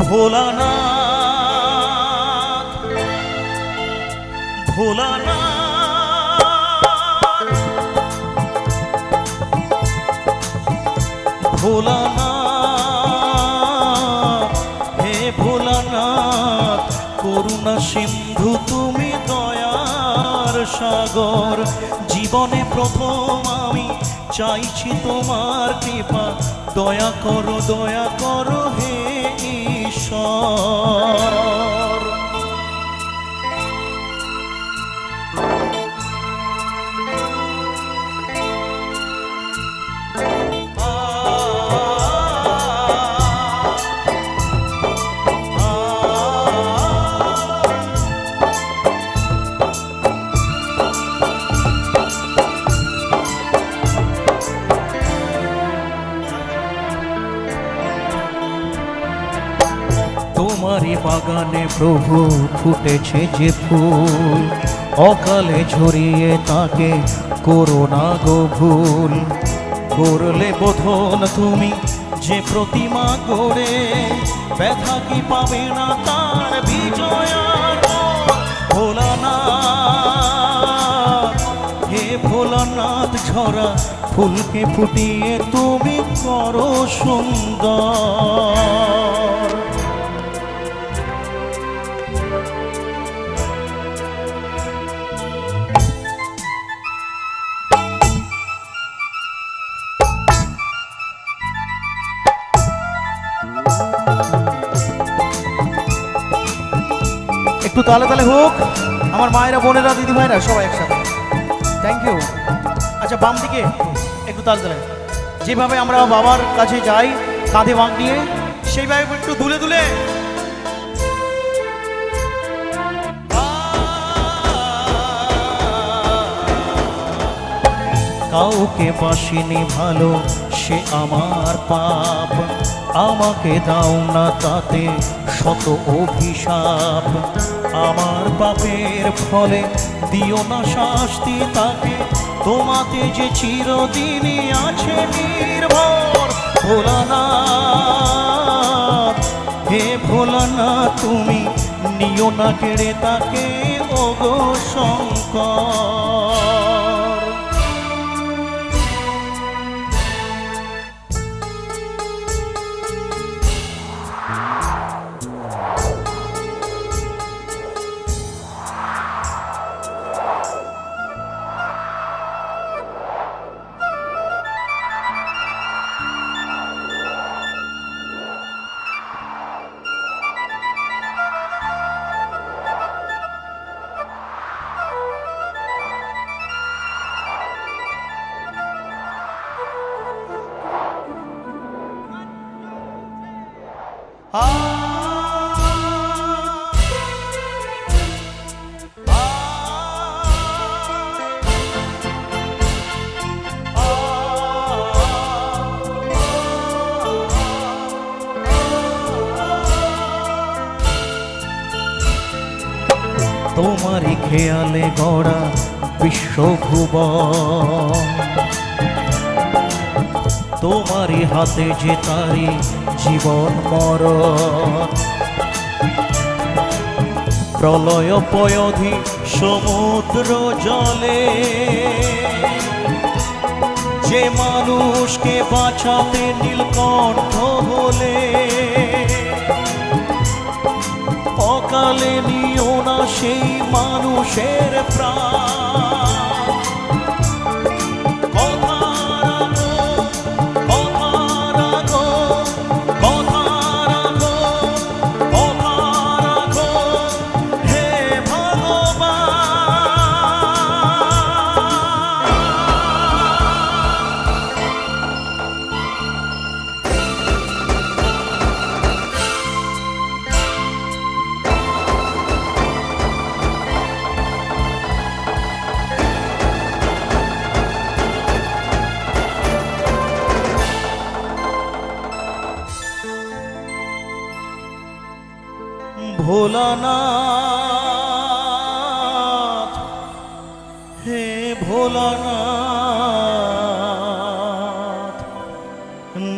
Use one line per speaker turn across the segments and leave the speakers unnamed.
ভোলানাথ ভোলানাথ ভোলানাথ হে ভোলানাথ করুণা সিন্ধু তুমি দয়ার সাগর জীবনে প্রথম আমি চাইছি তোমার কৃপা দয়া করো হে ঈশ্বর। তোমারি বাগানে প্রভু ফুটেছে যে ফুল অকালে ঝরিয়ে তাকে করো না গো ভুল। করলে বোধন তুমি যে প্রতিমা গড়ে ব্যথা কি পাবে না তার বিজয়ার। ভোলানাথ হে ভোলানাথ ঝরা ফুলকে ফুটিয়ে তুমি করো সুন্দর। একটু তালে তালে হোক আমার মায়েরা বোনেরা দিদি ভাইরা সবাই একসাথে। Thank you. আচ্ছা বাম দিকে একটু তালে তালে যেভাবে আমরা বাবার কাছে যাই কাঁধে বাঁক নিয়ে সেইভাবে একটু দুলে দুলে। কাউকে বাসিনি ভালো সে আমার পাপ আমাকে দাও না তাতে শত অভিশাপ। আমার পাপের ফলে দিও না শাস্তি তাকে তোমাতে যে চিরদিনই আছে নির্ভর। ভোলানাথ হে ভোলানাথ তুমি নিও না কেড়ে তাকে ওগো শঙ্কর। তোমারই খেয়ালে গড়া বিশ্বভুবন তোমারই হাতে যে তারি জীবন মরণ। প্রলয় পয়ধি সমুদ্র জলে যে মানুষকে বাঁচাতে নীলকণ্ঠ হলে অকালে নিও না সেই মানুষের প্রাণ। ভোলানাথ হে ভোলানাথ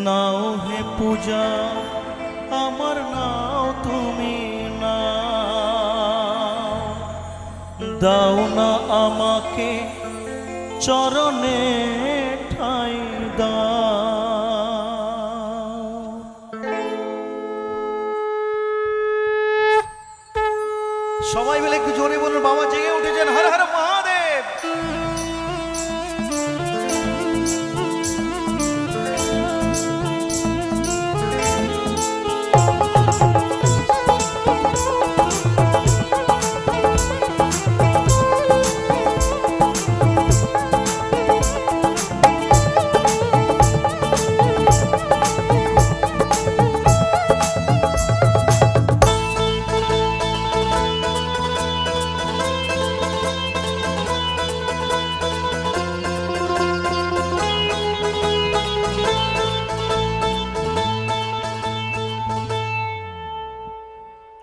নাও হে পূজা আমার নাম দাও না আমাকে চরণে ঠাই দাও। সবাই মিলে একটু জোরে বলুন, বাবা জেগে উঠেছেন। হর হর মহাদেব।